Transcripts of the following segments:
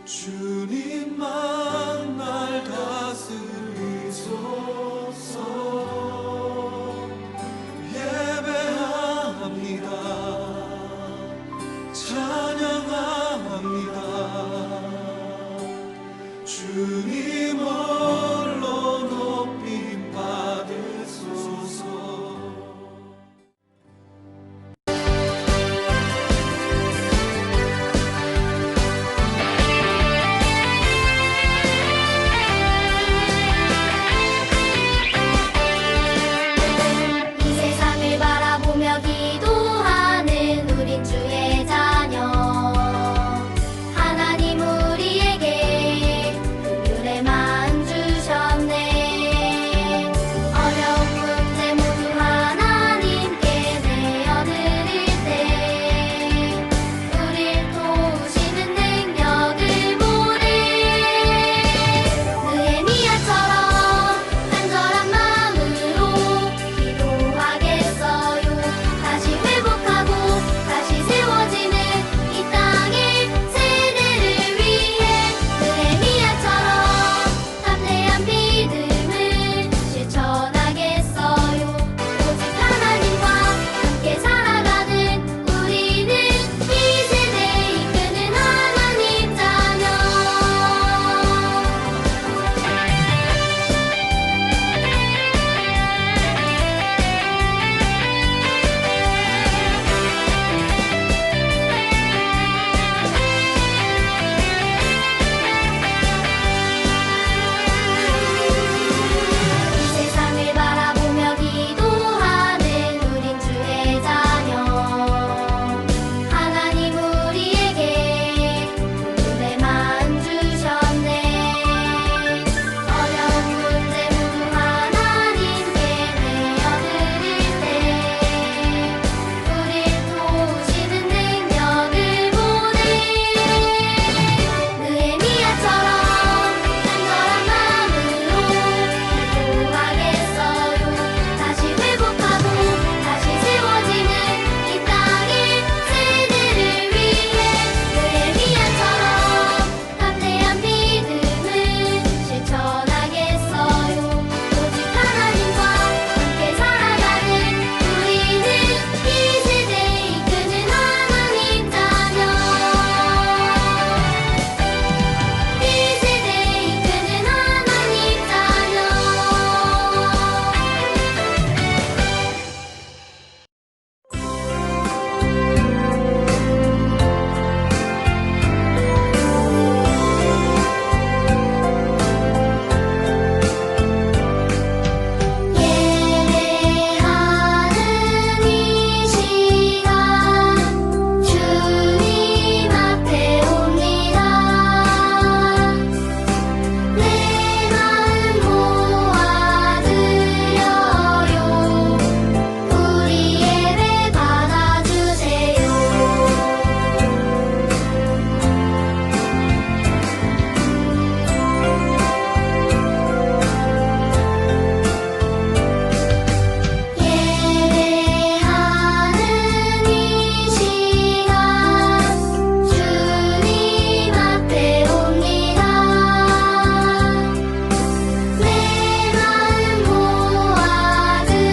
주님만 날 다스리소서. 예배합니다. 찬양합니다. 주님 홀로 높임 받으소서. 이 세상을 바라보며 기도하는 우린 주의 자녀. 하나님 우리에게 긍휼의 마음 주셨네. 어려운 문제 모두 하나님께 내어드릴 때 우릴 도우시는 능력을 보내. 느헤미야처럼 간절한 마음으로 기도하겠어요. 다시 회복하고 다시 세워지는 이 땅의 세대를 위해 느헤미야처럼 담대한 믿음을 실천하겠어요. 오직 하나님과 함께 살아가는 우리는 이 세대에 이끄는 하나님 자녀. 이 세상을 바라보며 기도하는 우린 주의 자녀. 하나님 우리에게 긍휼의 마음 주셨네. 어려운 문제 모두 하나님께 내어드릴 때 우릴 도우시는 능력을 보내. 느헤미야처럼 간절한 마음으로 기도하겠어요. 다시 회복하고 다시 세워지는 이 땅의 세대를 위해 느헤미야처럼 담대한 믿음을 실천하겠어요. 오직 하나님과 함께 살아가는 우리는 이 세대에 이끄는 하나님 자녀. 이 세대에 이끄는 하나님 자녀. 예배하는 이 시간 주님 앞에 옵니다. 내 마음 모아드려요. 우리 예배 받아주세요. 예배하는 이 시간 주님 앞에 옵니다. 내 마음 모아드려요.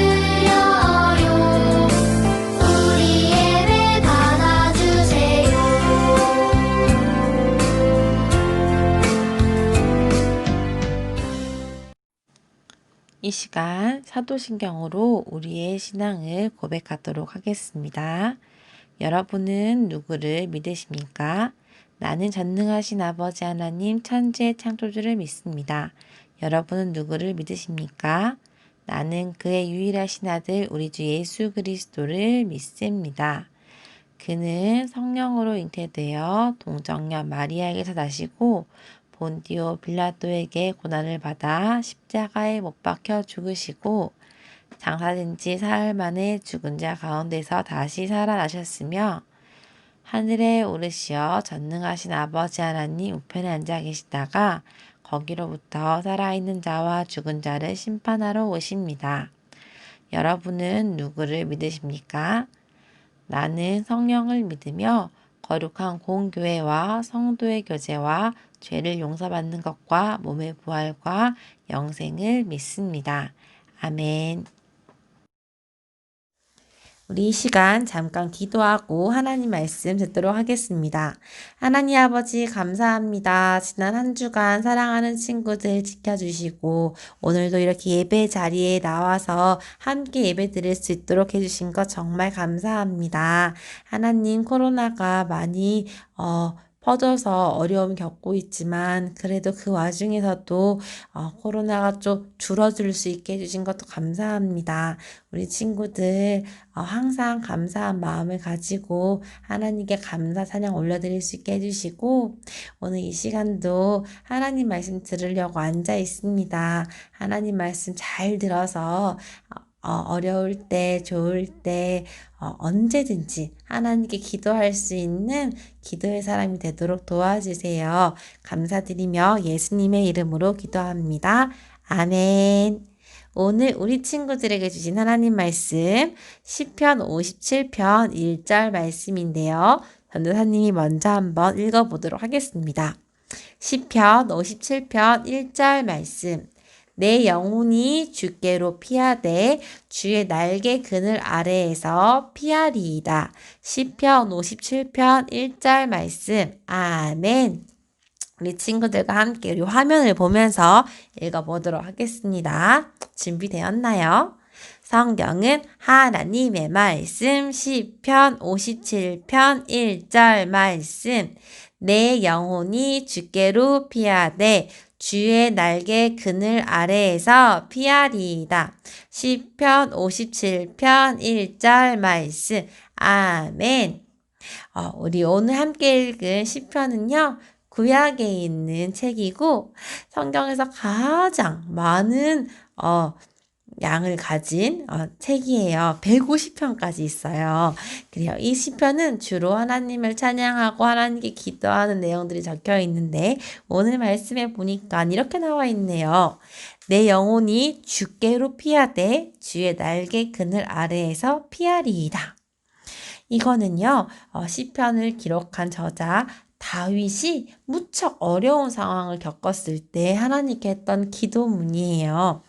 우리 예배 받아주세요. 이 시간 사도신경으로 우리의 신앙을 고백하도록 하겠습니다. 여러분은 누구를 믿으십니까? 나는 전능하신 아버지 하나님 천지의 창조주를 믿습니다. 여러분은 누구를 믿으십니까? 나는 그의 유일하신 아들 우리 주 예수 그리스도를 믿습니다. 그는 성령으로 잉태되어 동정녀 마리아에게서 나시고 본디오 빌라도에게 고난을 받아 십자가에 못 박혀 죽으시고 장사된 지 사흘 만에 죽은 자 가운데서 다시 살아나셨으며 하늘에 오르시어 전능하신 아버지 하나님 우편에 앉아 계시다가 거기로부터 살아있는 자와 죽은 자를 심판하러 오십니다. 여러분은 누구를 믿으십니까? 나는 성령을 믿으며 거룩한 공교회와 성도의 교제와 죄를 용서받는 것과 몸의 부활과 영생을 믿습니다. 아멘. 우리 이 시간 잠깐 기도하고 하나님 말씀 듣도록 하겠습니다. 하나님 아버지 감사합니다. 지난 한 주간 사랑하는 친구들 지켜주시고 오늘도 이렇게 예배 자리에 나와서 함께 예배 드릴 수 있도록 해주신 것 정말 감사합니다. 하나님 코로나가 많이 퍼져서 어려움 겪고 있지만 그래도 그 와중에서도 코로나가 좀 줄어들 수 있게 해주신 것도 감사합니다. 우리 친구들 항상 감사한 마음을 가지고 하나님께 감사 찬양 올려드릴 수 있게 해주시고 오늘 이 시간도 하나님 말씀 들으려고 앉아 있습니다. 하나님 말씀 잘 들어서 어려울 때, 좋을 때, 언제든지 하나님께 기도할 수 있는 기도의 사람이 되도록 도와주세요. 감사드리며 예수님의 이름으로 기도합니다. 아멘. 오늘 우리 친구들에게 주신 하나님 말씀 시편 57편 1절 말씀인데요. 전도사님이 먼저 한번 읽어보도록 하겠습니다. 시편 57편 1절 말씀. 내 영혼이 주께로 피하되 주의 날개 그늘 아래에서 피하리이다. 시편 57편 1절 말씀. 아멘. 우리 친구들과 함께 우리 화면을 보면서 읽어보도록 하겠습니다. 준비되었나요? 성경은 하나님의 말씀 시편 57편 1절 말씀. 내 영혼이 주께로 피하되 주의 날개 그늘 아래에서 피하리이다. 시편 57편 1절 말씀. 아멘. 우리 오늘 함께 읽은 시편은요. 구약에 있는 책이고 성경에서 가장 많은 양을 가진 책이에요. 150편까지 있어요. 그래요. 이 시편은 주로 하나님을 찬양하고 하나님께 기도하는 내용들이 적혀 있는데 오늘 말씀에 보니까 이렇게 나와 있네요. 내 영혼이 주께로 피하되 주의 날개 그늘 아래에서 피하리이다. 이거는요. 시편을 기록한 저자 다윗이 무척 어려운 상황을 겪었을 때 하나님께 했던 기도문이에요.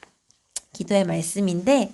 기도의 말씀인데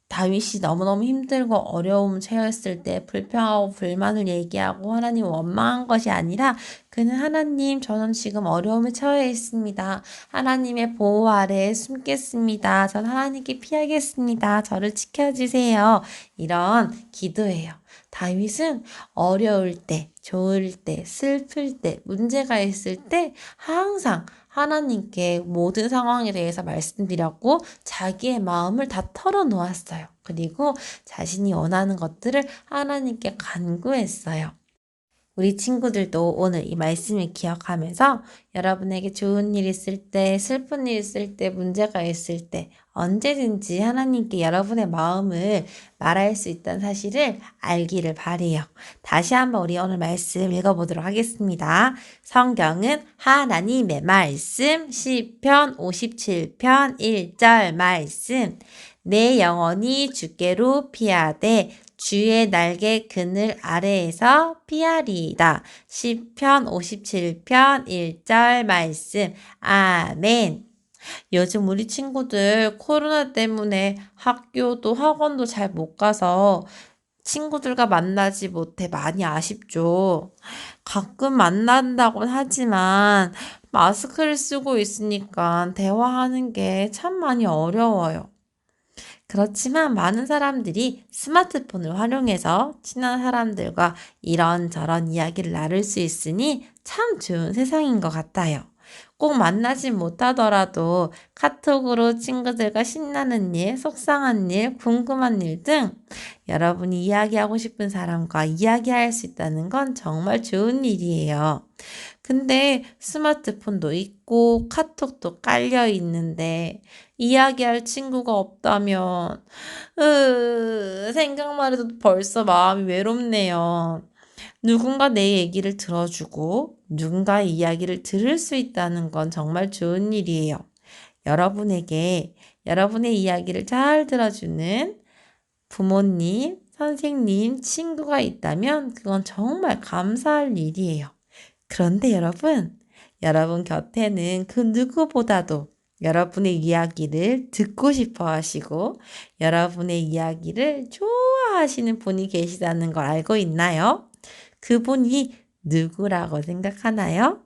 다윗이 너무너무 힘들고 어려움 처했을 때 불평하고 불만을 얘기하고 하나님 원망한 것이 아니라 그는 하나님 저는 지금 어려움에 처해 있습니다. 하나님의 보호 아래에 숨겠습니다. 전 하나님께 피하겠습니다. 저를 지켜주세요. 이런 기도예요. 다윗은 어려울 때, 좋을 때, 슬플 때, 문제가 있을 때 항상 하나님께 모든 상황에 대해서 말씀드렸고 자기의 마음을 다 털어놓았어요. 그리고 자신이 원하는 것들을 하나님께 간구했어요. 우리 친구들도 오늘 이 말씀을 기억하면서 여러분에게 좋은 일 있을 때, 슬픈 일 있을 때, 문제가 있을 때 언제든지 하나님께 여러분의 마음을 말할 수 있다는 사실을 알기를 바래요. 다시 한번 우리 오늘 말씀 읽어보도록 하겠습니다. 성경은 하나님의 말씀 시편 57편 1절 말씀. 내 영혼이 주께로 피하되 주의 날개 그늘 아래에서 피하리이다. 시편 57편 1절 말씀. 아멘. 요즘 우리 친구들 코로나 때문에 학교도 학원도 잘 못 가서 친구들과 만나지 못해 많이 아쉽죠. 가끔 만난다곤 하지만 마스크를 쓰고 있으니까 대화하는 게 참 많이 어려워요. 그렇지만 많은 사람들이 스마트폰을 활용해서 친한 사람들과 이런저런 이야기를 나눌 수 있으니 참 좋은 세상인 것 같아요. 꼭 만나지 못하더라도 카톡으로 친구들과 신나는 일, 속상한 일, 궁금한 일 등 여러분이 이야기하고 싶은 사람과 이야기할 수 있다는 건 정말 좋은 일이에요. 근데 스마트폰도 있고 카톡도 깔려 있는데 이야기할 친구가 없다면 생각만 해도 벌써 마음이 외롭네요. 누군가 내 얘기를 들어주고 누군가 이야기를 들을 수 있다는 건 정말 좋은 일이에요. 여러분에게 여러분의 이야기를 잘 들어주는 부모님, 선생님, 친구가 있다면 그건 정말 감사할 일이에요. 그런데 여러분 곁에는 그 누구보다도 여러분의 이야기를 듣고 싶어 하시고 여러분의 이야기를 좋아하시는 분이 계시다는 걸 알고 있나요? 그분이 누구라고 생각하나요?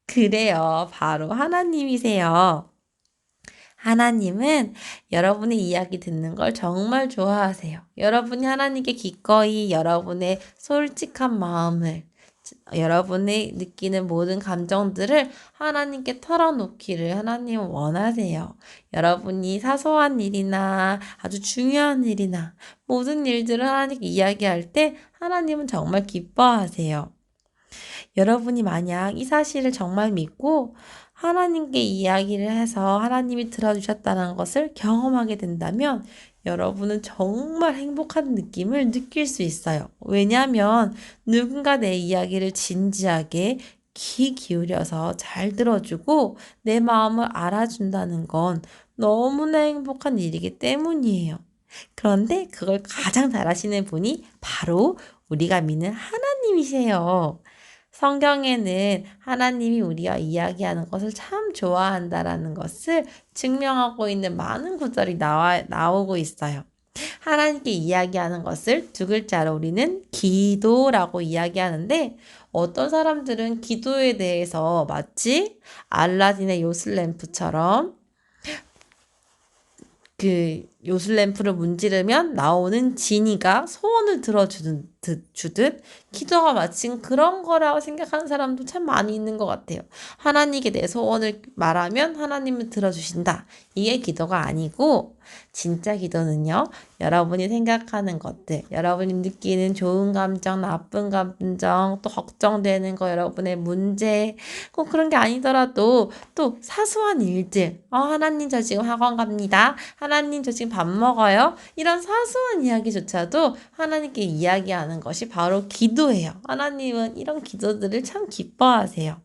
그래요. 바로 하나님이세요. 하나님은 여러분의 이야기 듣는 걸 정말 좋아하세요. 여러분이 하나님께 기꺼이 여러분의 솔직한 마음을, 여러분이 느끼는 모든 감정들을 하나님께 털어놓기를 하나님은 원하세요. 여러분이 사소한 일이나 아주 중요한 일이나 모든 일들을 하나님께 이야기할 때 하나님은 정말 기뻐하세요. 여러분이 만약 이 사실을 정말 믿고 하나님께 이야기를 해서 하나님이 들어주셨다는 것을 경험하게 된다면 여러분은 정말 행복한 느낌을 느낄 수 있어요. 왜냐하면 누군가 내 이야기를 진지하게 귀 기울여서 잘 들어주고 내 마음을 알아준다는 건 너무나 행복한 일이기 때문이에요. 그런데 그걸 가장 잘하시는 분이 바로 우리가 믿는 하나님이세요. 성경에는 하나님이 우리와 이야기하는 것을 참 좋아한다라는 것을 증명하고 있는 많은 구절이 나오고 있어요. 하나님께 이야기하는 것을 두 글자로 우리는 기도라고 이야기하는데 어떤 사람들은 기도에 대해서 마치 알라딘의 요술램프처럼 그 요술램프를 문지르면 나오는 지니가 소원을 주듯 기도가 마치 그런 거라고 생각하는 사람도 참 많이 있는 것 같아요. 하나님께 내 소원을 말하면 하나님은 들어주신다. 이게 기도가 아니고 진짜 기도는요. 여러분이 생각하는 것들, 여러분이 느끼는 좋은 감정, 나쁜 감정, 또 걱정되는 거, 여러분의 문제, 꼭 그런 게 아니더라도 또 사소한 일들, 하나님 저 지금 학원 갑니다. 하나님 저 지금 밥 먹어요. 이런 사소한 이야기조차도 하나님께 이야기하는 것이 바로 기도예요. 하나님은 이런 기도들을 참 기뻐하세요.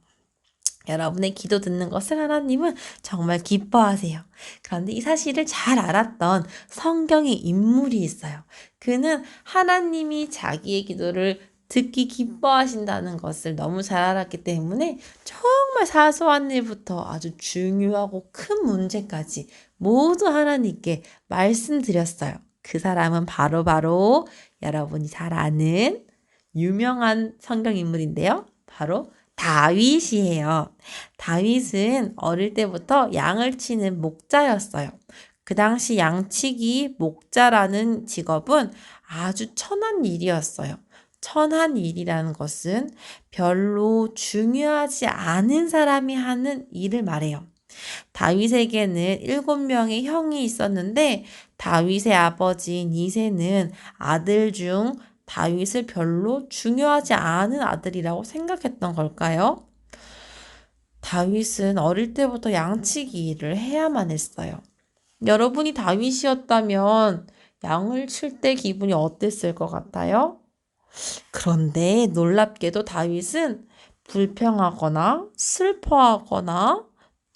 여러분의 기도 듣는 것을 하나님은 정말 기뻐하세요. 그런데 이 사실을 잘 알았던 성경의 인물이 있어요. 그는 하나님이 자기의 기도를 듣기 기뻐하신다는 것을 너무 잘 알았기 때문에 정말 사소한 일부터 아주 중요하고 큰 문제까지 모두 하나님께 말씀드렸어요. 그 사람은 바로 여러분이 잘 아는 유명한 성경 인물인데요. 바로 다윗이에요. 다윗은 어릴 때부터 양을 치는 목자였어요. 그 당시 양치기 목자라는 직업은 아주 천한 일이었어요. 천한 일이라는 것은 별로 중요하지 않은 사람이 하는 일을 말해요. 다윗에게는 7명의 형이 있었는데 다윗의 아버지인 이새는 아들 중 다윗을 별로 중요하지 않은 아들이라고 생각했던 걸까요? 다윗은 어릴 때부터 양치기 일을 해야만 했어요. 여러분이 다윗이었다면 양을 칠 때 기분이 어땠을 것 같아요? 그런데 놀랍게도 다윗은 불평하거나 슬퍼하거나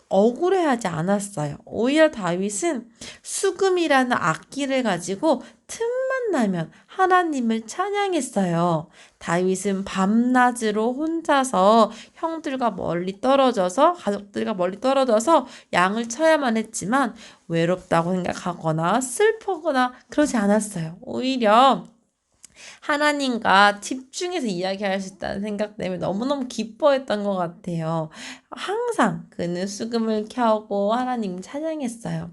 억울해하지 않았어요. 오히려 다윗은 수금이라는 악기를 가지고 틈만 나면 하나님을 찬양했어요. 다윗은 밤낮으로 혼자서 가족들과 멀리 떨어져서 양을 쳐야만 했지만 외롭다고 생각하거나 슬퍼거나 그러지 않았어요. 오히려 하나님과 집중해서 이야기할 수 있다는 생각 때문에 너무너무 기뻐했던 것 같아요. 항상 그는 수금을 켜고 하나님 찬양했어요.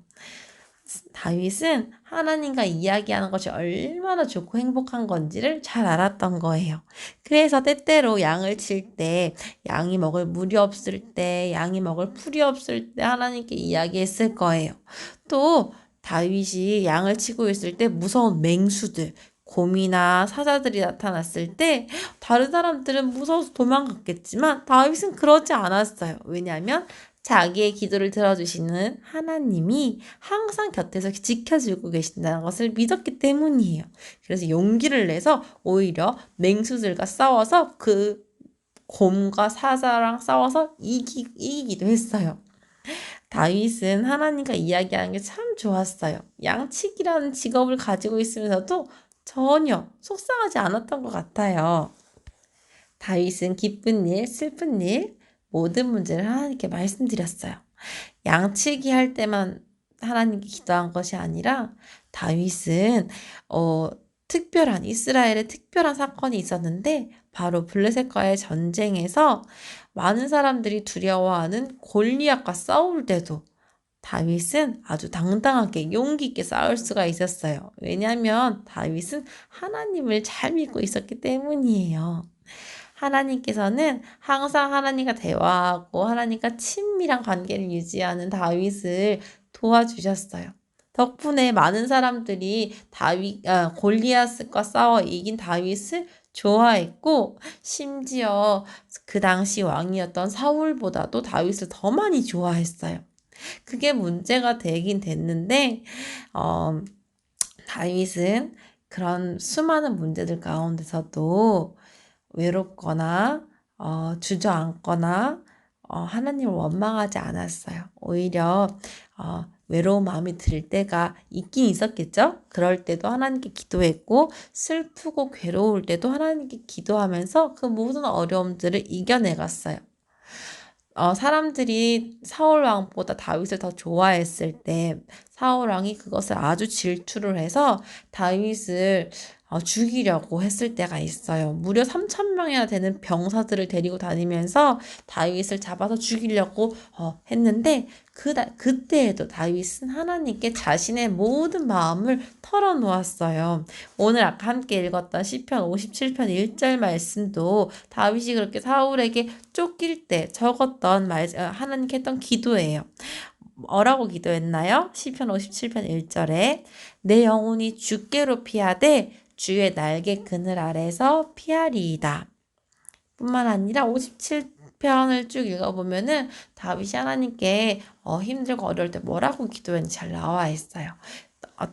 다윗은 하나님과 이야기하는 것이 얼마나 좋고 행복한 건지를 잘 알았던 거예요. 그래서 때때로 양을 칠 때, 양이 먹을 물이 없을 때, 양이 먹을 풀이 없을 때 하나님께 이야기했을 거예요. 또 다윗이 양을 치고 있을 때 무서운 맹수들, 곰이나 사자들이 나타났을 때 다른 사람들은 무서워서 도망갔겠지만 다윗은 그러지 않았어요. 왜냐하면 자기의 기도를 들어주시는 하나님이 항상 곁에서 지켜주고 계신다는 것을 믿었기 때문이에요. 그래서 용기를 내서 오히려 맹수들과 싸워서 그 곰과 사자랑 싸워서 이기기도 했어요. 다윗은 하나님과 이야기하는 게 참 좋았어요. 양치기라는 직업을 가지고 있으면서도 전혀 속상하지 않았던 것 같아요. 다윗은 기쁜 일, 슬픈 일, 모든 문제를 하나님께 말씀드렸어요. 양치기 할 때만 하나님께 기도한 것이 아니라 다윗은 특별한 이스라엘의 특별한 사건이 있었는데 바로 블레셋과의 전쟁에서 많은 사람들이 두려워하는 골리앗과 싸울 때도 다윗은 아주 당당하게 용기 있게 싸울 수가 있었어요. 왜냐하면 다윗은 하나님을 잘 믿고 있었기 때문이에요. 하나님께서는 항상 하나님과 대화하고 하나님과 친밀한 관계를 유지하는 다윗을 도와주셨어요. 덕분에 많은 사람들이 골리앗과 싸워 이긴 다윗을 좋아했고, 심지어 그 당시 왕이었던 사울보다도 다윗을 더 많이 좋아했어요. 그게 문제가 되긴 됐는데, 어, 다윗은 그런 수많은 문제들 가운데서도 외롭거나 주저앉거나 하나님을 원망하지 않았어요. 오히려 외로운 마음이 들 때가 있긴 있었겠죠? 그럴 때도 하나님께 기도했고 슬프고 괴로울 때도 하나님께 기도하면서 그 모든 어려움들을 이겨내갔어요. 사람들이 사울 왕보다 다윗을 더 좋아했을 때 사울 왕이 그것을 아주 질투를 해서 다윗을 죽이려고 했을 때가 있어요. 무려 3,000명이나 되는 병사들을 데리고 다니면서 다윗을 잡아서 죽이려고 했는데 그때에도 다윗은 하나님께 자신의 모든 마음을 털어놓았어요. 오늘 아까 함께 읽었던 시편 57편 1절 말씀도 다윗이 그렇게 사울에게 쫓길 때 적었던 하나님께 했던 기도예요. 뭐라고 기도했나요? 시편 57편 1절에 내 영혼이 주께로 피하되 주의 날개 그늘 아래서 피하리이다. 뿐만 아니라 57편을 쭉 읽어보면은 다윗이 하나님께 힘들고 어려울 때 뭐라고 기도했는지 잘 나와 있어요.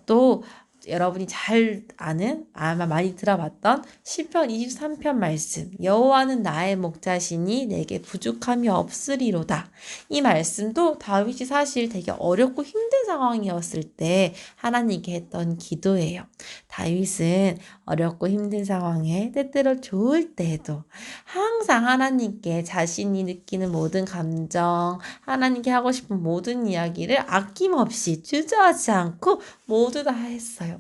또 여러분이 잘 아는 아마 많이 들어봤던 시편 23편 말씀 여호와는 나의 목자시니 내게 부족함이 없으리로다. 이 말씀도 다윗이 사실 되게 어렵고 힘든 상황이었을 때 하나님께 했던 기도예요. 다윗은 어렵고 힘든 상황에 때때로 좋을 때에도 항상 하나님께 자신이 느끼는 모든 감정, 하나님께 하고 싶은 모든 이야기를 아낌없이 주저하지 않고 모두 다 했어요.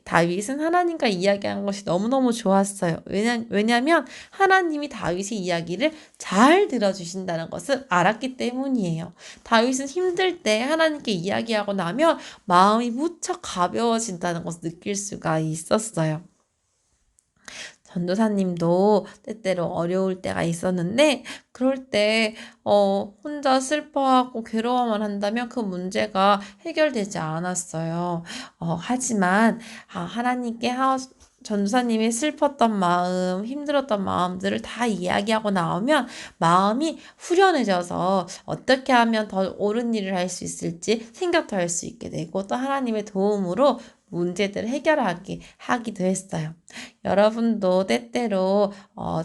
다윗은 하나님과 이야기한 것이 너무너무 좋았어요. 왜냐하면 하나님이 다윗의 이야기를 잘 들어주신다는 것을 알았기 때문이에요. 다윗은 힘들 때 하나님께 이야기하고 나면 마음이 무척 가벼워진다는 것을 느낄 수가 있었어요. 전도사님도 때때로 어려울 때가 있었는데 그럴 때 혼자 슬퍼하고 괴로워만 한다면 그 문제가 해결되지 않았어요. 하지만 하나님께 전도사님이 슬펐던 마음, 힘들었던 마음들을 다 이야기하고 나오면 마음이 후련해져서 어떻게 하면 더 옳은 일을 할 수 있을지 생각도 할 수 있게 되고 또 하나님의 도움으로 문제들을 하기도 했어요. 여러분도 때때로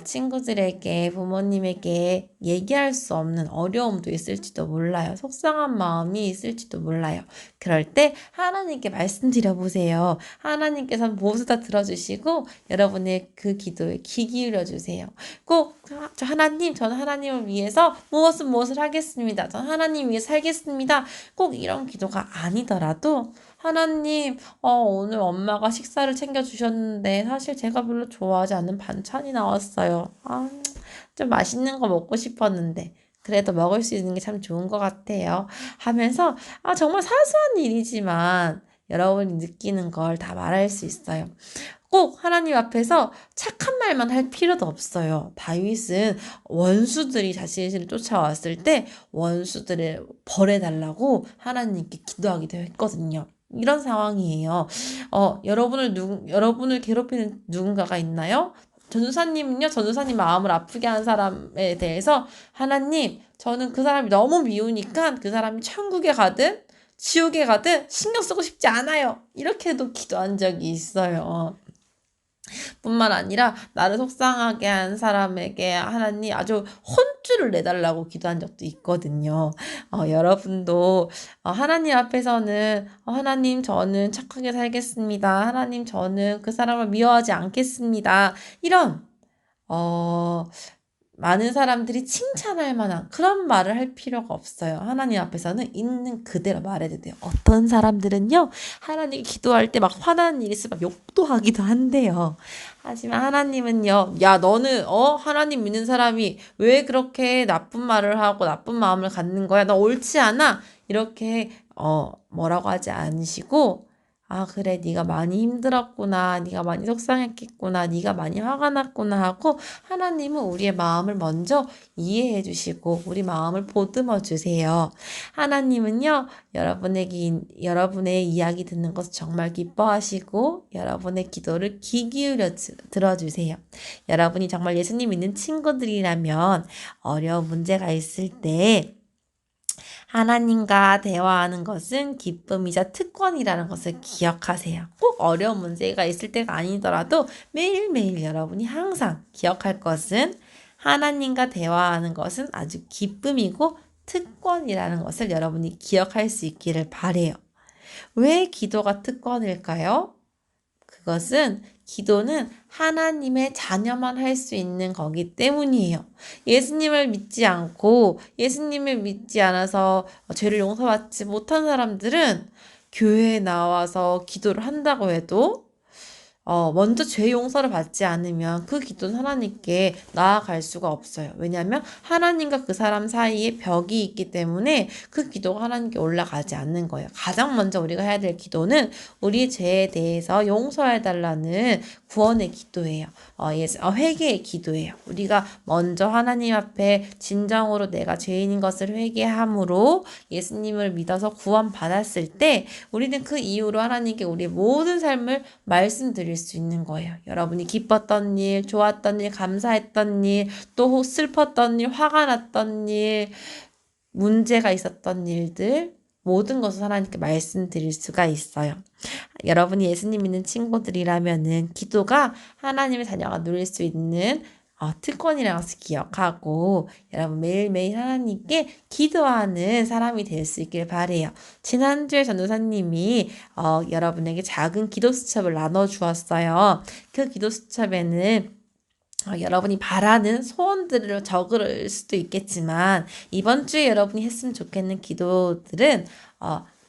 친구들에게 부모님에게 얘기할 수 없는 어려움도 있을지도 몰라요. 속상한 마음이 있을지도 몰라요. 그럴 때 하나님께 말씀드려 보세요. 하나님께서 모두 다 들어주시고 여러분의 그 기도에 귀 기울여 주세요. 꼭 저는 하나님을 위해서 무엇을 하겠습니다. 전 하나님 위해 살겠습니다. 꼭 이런 기도가 아니더라도 하나님, 오늘 엄마가 식사를 챙겨주셨는데 사실 제가 별로 좋아하지 않는 반찬이 나왔어요. 좀 맛있는 거 먹고 싶었는데 그래도 먹을 수 있는 게 참 좋은 것 같아요. 하면서 정말 사소한 일이지만 여러분이 느끼는 걸 다 말할 수 있어요. 꼭 하나님 앞에서 착한 말만 할 필요도 없어요. 다윗은 원수들이 자신을 쫓아왔을 때 원수들을 벌해달라고 하나님께 기도하기도 했거든요. 이런 상황이에요. 여러분을 괴롭히는 누군가가 있나요? 전도사님은요, 전도사님 마음을 아프게 한 사람에 대해서 하나님, 저는 그 사람이 너무 미우니까 그 사람이 천국에 가든 지옥에 가든 신경 쓰고 싶지 않아요. 이렇게도 기도한 적이 있어요. 뿐만 아니라 나를 속상하게 한 사람에게 하나님 아주 혼쭐을 내달라고 기도한 적도 있거든요. 여러분도 하나님 앞에서는 하나님 저는 착하게 살겠습니다. 하나님 저는 그 사람을 미워하지 않겠습니다. 이런 어, 많은 사람들이 칭찬할 만한 그런 말을 할 필요가 없어요. 하나님 앞에서는 있는 그대로 말해도 돼요. 어떤 사람들은요, 하나님 기도할 때 막 화나는 일이 있으면 막 욕도 하기도 한대요. 하지만 하나님은요, 야, 너는, 하나님 믿는 사람이 왜 그렇게 나쁜 말을 하고 나쁜 마음을 갖는 거야? 너 옳지 않아? 이렇게, 뭐라고 하지 않으시고, 아, 그래, 네가 많이 힘들었구나. 네가 많이 속상했겠구나. 네가 많이 화가 났구나 하고 하나님은 우리의 마음을 먼저 이해해 주시고 우리 마음을 보듬어 주세요. 하나님은요, 여러분의 이야기 듣는 것을 정말 기뻐하시고 여러분의 기도를 귀 기울여 들어주세요. 여러분이 정말 예수님 믿는 친구들이라면 어려운 문제가 있을 때 하나님과 대화하는 것은 기쁨이자 특권이라는 것을 기억하세요. 꼭 어려운 문제가 있을 때가 아니더라도 매일매일 여러분이 항상 기억할 것은 하나님과 대화하는 것은 아주 기쁨이고 특권이라는 것을 여러분이 기억할 수 있기를 바래요. 왜 기도가 특권일까요? 그것은 기도는 하나님의 자녀만 할 수 있는 거기 때문이에요. 예수님을 믿지 않고 예수님을 믿지 않아서 죄를 용서받지 못한 사람들은 교회에 나와서 기도를 한다고 해도 먼저 죄 용서를 받지 않으면 그 기도는 하나님께 나아갈 수가 없어요. 왜냐하면 하나님과 그 사람 사이에 벽이 있기 때문에 그 기도가 하나님께 올라가지 않는 거예요. 가장 먼저 우리가 해야 될 기도는 우리 죄에 대해서 용서해달라는 구원의 기도예요. 회개의 기도예요. 우리가 먼저 하나님 앞에 진정으로 내가 죄인인 것을 회개함으로 예수님을 믿어서 구원받았을 때 우리는 그 이후로 하나님께 우리의 모든 삶을 말씀드릴 수 있는 거예요. 여러분이 기뻤던 일, 좋았던 일, 감사했던 일, 또 슬펐던 일, 화가 났던 일, 문제가 있었던 일들, 모든 것을 하나님께 말씀드릴 수가 있어요. 여러분이 예수님 믿는 친구들이라면은 기도가 하나님의 자녀가 누릴 수 있는 특권이라는 것을 기억하고 여러분 매일매일 하나님께 기도하는 사람이 될 수 있길 바래요. 지난주에 전도사님이 여러분에게 작은 기도 수첩을 나눠주었어요. 그 기도 수첩에는 여러분이 바라는 소원들을 적을 수도 있겠지만 이번 주에 여러분이 했으면 좋겠는 기도들은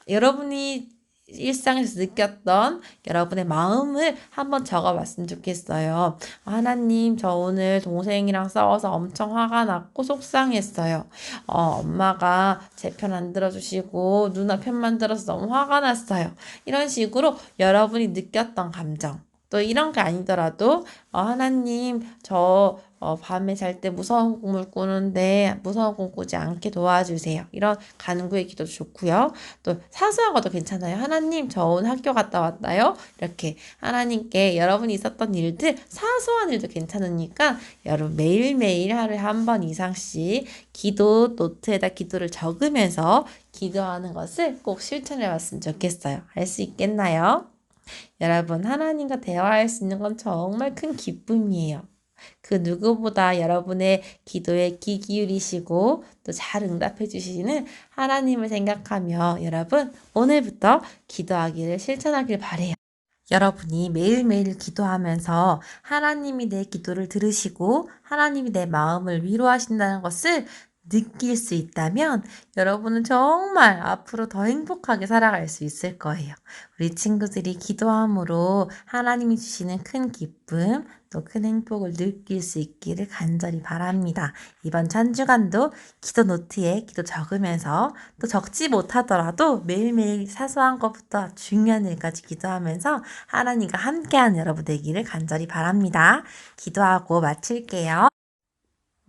여러분이 일상에서 느꼈던 여러분의 마음을 한번 적어봤으면 좋겠어요. 하나님, 저 오늘 동생이랑 싸워서 엄청 화가 났고 속상했어요. 엄마가 제 편 안 들어주시고 누나 편만 들어서 너무 화가 났어요. 이런 식으로 여러분이 느꼈던 감정, 또 이런 게 아니더라도 하나님 저 밤에 잘 때 무서운 꿈을 꾸는데 무서운 꿈 꾸지 않게 도와주세요. 이런 간구의 기도도 좋고요. 또 사소한 것도 괜찮아요. 하나님 저 오늘 학교 갔다 왔나요? 이렇게 하나님께 여러분이 있었던 일들 사소한 일도 괜찮으니까 여러분 매일매일 하루에 한 번 이상씩 기도 노트에다 기도를 적으면서 기도하는 것을 꼭 실천해 봤으면 좋겠어요. 할 수 있겠나요? 여러분, 하나님과 대화할 수 있는 건 정말 큰 기쁨이에요. 그 누구보다 여러분의 기도에 귀 기울이시고 또 잘 응답해 주시는 하나님을 생각하며 여러분, 오늘부터 기도하기를 실천하길 바래요. 여러분이 매일매일 기도하면서 하나님이 내 기도를 들으시고 하나님이 내 마음을 위로하신다는 것을 느낄 수 있다면 여러분은 정말 앞으로 더 행복하게 살아갈 수 있을 거예요. 우리 친구들이 기도함으로 하나님이 주시는 큰 기쁨, 또 큰 행복을 느낄 수 있기를 간절히 바랍니다. 이번 한 주간도 기도 노트에 기도 적으면서 또 적지 못하더라도 매일매일 사소한 것부터 중요한 일까지 기도하면서 하나님과 함께하는 여러분 되기를 간절히 바랍니다. 기도하고 마칠게요.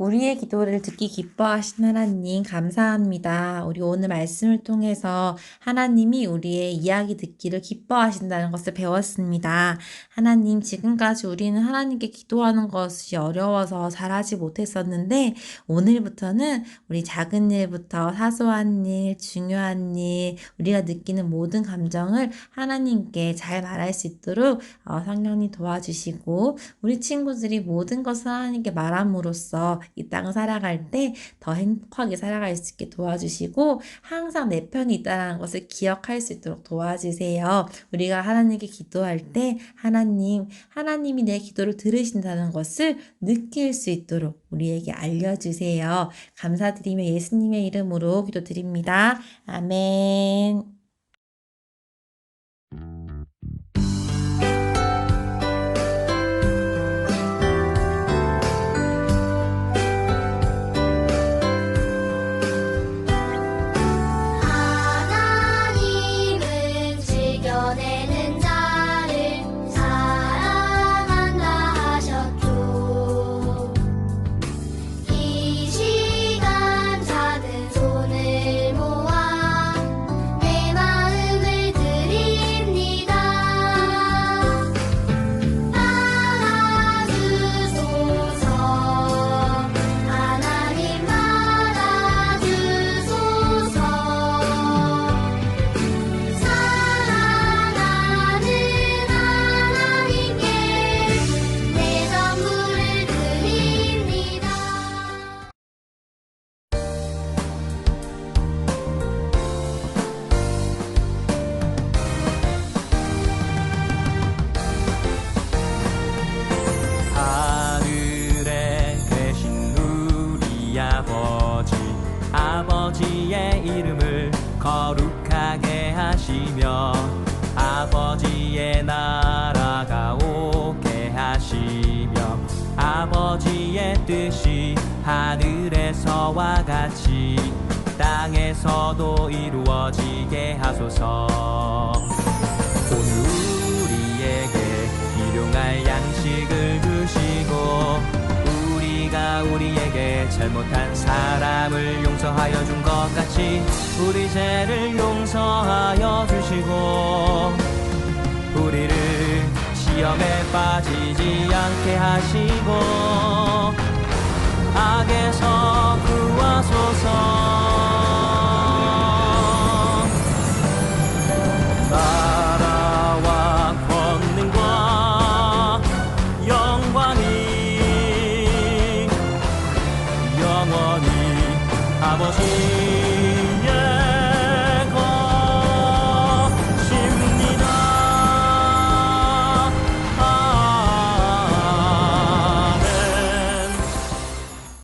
우리의 기도를 듣기 기뻐하신 하나님 감사합니다. 우리 오늘 말씀을 통해서 하나님이 우리의 이야기 듣기를 기뻐하신다는 것을 배웠습니다. 하나님, 지금까지 우리는 하나님께 기도하는 것이 어려워서 잘하지 못했었는데 오늘부터는 우리 작은 일부터 사소한 일, 중요한 일, 우리가 느끼는 모든 감정을 하나님께 잘 말할 수 있도록 성령님 도와주시고 우리 친구들이 모든 것을 하나님께 말함으로써 이 땅 살아갈 때 더 행복하게 살아갈 수 있게 도와주시고 항상 내 편이 있다는 것을 기억할 수 있도록 도와주세요. 우리가 하나님께 기도할 때 하나님이 내 기도를 들으신다는 것을 느낄 수 있도록 우리에게 알려주세요. 감사드리며 예수님의 이름으로 기도드립니다. 아멘. 하나님은 즐겨내는 자를 사랑한다 하셨죠. 이 시간 작은 손을 모아 내 마음을 드립니다. 받아주소서. 하나님 받아주소서. 사랑하는 하나님께 내 선물을 드립니다. 하늘에 계신 우리 아버지 아버지의 이름을 거룩하게 하시며 아버지의 나라가 오게 하시며 아버지의 뜻이 하늘에서와 같이 땅에서도 이루어지게 하소서. 오늘 우리에게 일용할 양식을 주시고 우리가 우리에게 잘못한 사람을 용서하여 준 것 같이 우리 죄를 용서하여 주시고 우리를 시험에 빠지지 않게 하시고 악에서 구하소서.